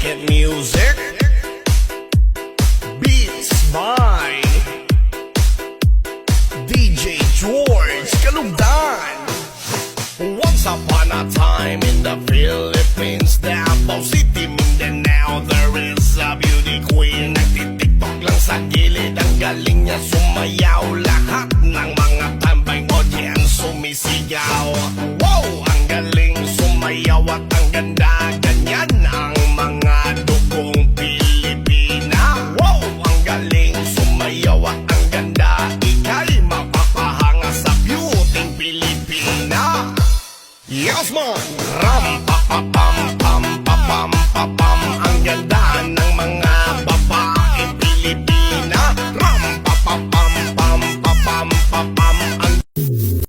Wicked music, beats by DJ George Kalugdan. Once upon a time in the Philippines, Davao City, Mindanao, there is a beauty queen. Nagtitiktok lang sa gilid, ang galing niya sumayaw. Lahat ng mga tambay audience sumisigaw. Wow, ang galing sumayaw at ang ganda. Ganyan ang mga dugong Pilipina. Wow, ang galing sumayaw at ang ganda. Ika'y mapapahanga sa beauty Pilipina. Yes man! Ram pa pa pam